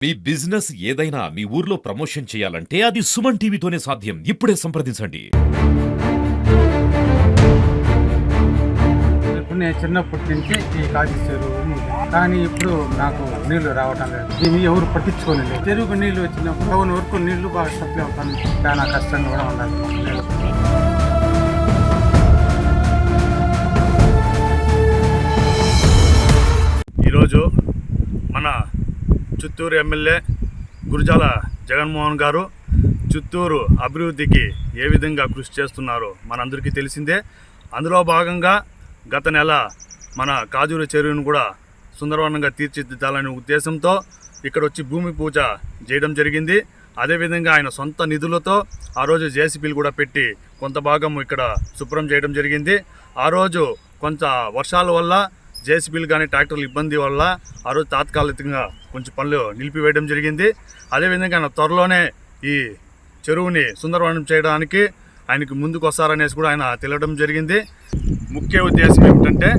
మీ business ఏదైనా మీ ఊర్లో promotion చేయాలంటే అది సుమన్ టీవీతోనే సాధ్యం. ఇప్పుడే సంప్రదించండి. నేను చిన్నప్పటి నుంచి ఈ కాజీ చెరువు కానీ ఇప్పుడు నాకు నీళ్లు రావటం లేదు. దీన్ని ఎవరు పట్టించుకోలేదు. చెరువుకు నీళ్లు వచ్చినప్పుడు అవును వరకు నీళ్లు బాగా సప్లై అవుతాను. చాలా కష్టంగా కూడా ఉండాలి. ఈరోజు మన చిత్తూరు ఎమ్మెల్యే గురజాల జగన్మోహన్ గారు చిత్తూరు అభివృద్ధికి ఏ విధంగా కృషి చేస్తున్నారో మనందరికీ తెలిసిందే. అందులో భాగంగా గత నెల మన కాజూరు చెరువును కూడా సుందరవనంగా తీర్చిదిద్దాలనే ఉద్దేశంతో ఇక్కడ వచ్చి భూమి పూజ చేయడం జరిగింది. అదేవిధంగా ఆయన సొంత నిధులతో ఆ రోజు జేసీబీలు కూడా పెట్టి కొంత భాగం ఇక్కడ శుభ్రం చేయడం జరిగింది. ఆ రోజు కొంత వర్షాల వల్ల జేసీబీలు కానీ ట్రాక్టర్లు ఇబ్బంది వల్ల ఆ రోజు తాత్కాలికంగా కొంచెం పనులు నిలిపివేయడం జరిగింది. అదేవిధంగా ఆయన త్వరలోనే ఈ చెరువుని సుందరవనం చేయడానికి ఆయనకు ముందుకు వస్తారనేసి కూడా ఆయన తెలియడం జరిగింది. ముఖ్య ఉద్దేశం ఏమిటంటే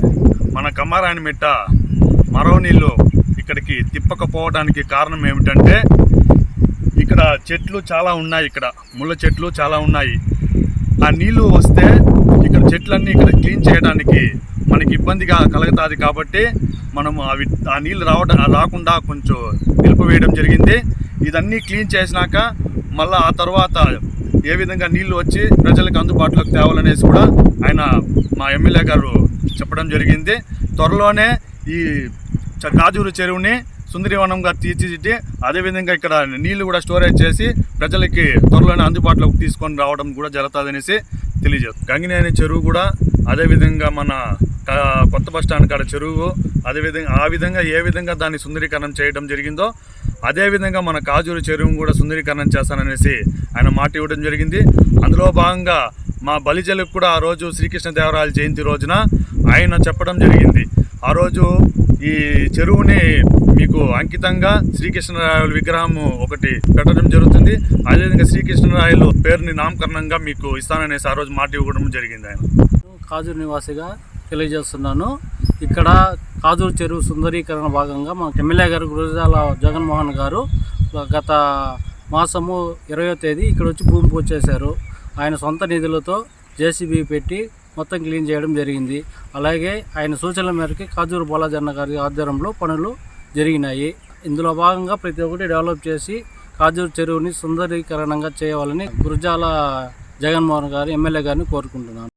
మన కమ్మారాయణ మిట్ట మరో నీళ్ళు ఇక్కడికి తిప్పకపోవడానికి కారణం ఏమిటంటే ఇక్కడ చెట్లు చాలా ఉన్నాయి, ఇక్కడ ముళ్ళ చెట్లు చాలా ఉన్నాయి. ఆ నీళ్లు వస్తే ఇక్కడ చెట్లన్నీ ఇక్కడ క్లీన్ చేయడానికి మనకి ఇబ్బందిగా కలుగుతుంది. కాబట్టి మనము ఆ నీళ్ళు రాకుండా కొంచెం నిలిపివేయడం జరిగింది. ఇదన్నీ క్లీన్ చేసినాక మళ్ళీ ఆ తర్వాత ఏ విధంగా నీళ్లు వచ్చి ప్రజలకు అందుబాటులోకి తేవాలనేసి కూడా ఆయన మా ఎమ్మెల్యే గారు చెప్పడం జరిగింది. త్వరలోనే ఈ కాజూరు చెరువుని సుందరీవనంగా తీర్చిదిద్ది అదేవిధంగా ఇక్కడ నీళ్లు కూడా స్టోరేజ్ చేసి ప్రజలకి త్వరలోనే అందుబాటులోకి తీసుకొని రావడం కూడా జరుగుతుందనేసి తెలియజేస్తుంది. గంగినేని చెరువు కూడా అదేవిధంగా మన కొత్త బస్ స్టాండ్ కాడ చెరువు అదేవిధంగా ఏ విధంగా దాన్ని సుందరీకరణం చేయడం జరిగిందో అదేవిధంగా మన కాజూరు చెరువును కూడా సుందరీకరణం చేస్తాననేసి ఆయన మాట ఇవ్వడం జరిగింది. అందులో భాగంగా మా బలిజలకు కూడా ఆ రోజు శ్రీకృష్ణదేవరాయల జయంతి రోజున ఆయన చెప్పడం జరిగింది. ఆ రోజు ఈ చెరువుని మీకు అంకితంగా శ్రీకృష్ణరాయల విగ్రహం ఒకటి పెట్టడం జరుగుతుంది. అదేవిధంగా శ్రీకృష్ణరాయలు పేరుని నామకరణంగా మీకు ఇస్తాననేసి ఆ రోజు మాట ఇవ్వడం జరిగింది. ఆయన కాజూరు నివాసిగా తెలియజేస్తున్నాను. ఇక్కడ కాజూరు చెరువు సుందరీకరణ భాగంగా మా ఎమ్మెల్యే గారు గురజాల జగన్మోహన్ గారు గత మాసము 20వ తేదీ ఇక్కడ వచ్చి భూమి పూజ చేశారు. ఆయన సొంత నిధులతో జేసీబీ పెట్టి మొత్తం క్లీన్ చేయడం జరిగింది. అలాగే ఆయన సూచనల మేరకు కాజూరు బాలాజన్న గారి ఆధ్వర్యంలో పనులు జరిగినాయి. ఇందులో భాగంగా ప్రతి ఒక్కటి డెవలప్ చేసి కాజూరు చెరువుని సుందరీకరణంగా చేయాలని గురజాల జగన్మోహన్ గారు ఎమ్మెల్యే గారిని కోరుకుంటున్నాను.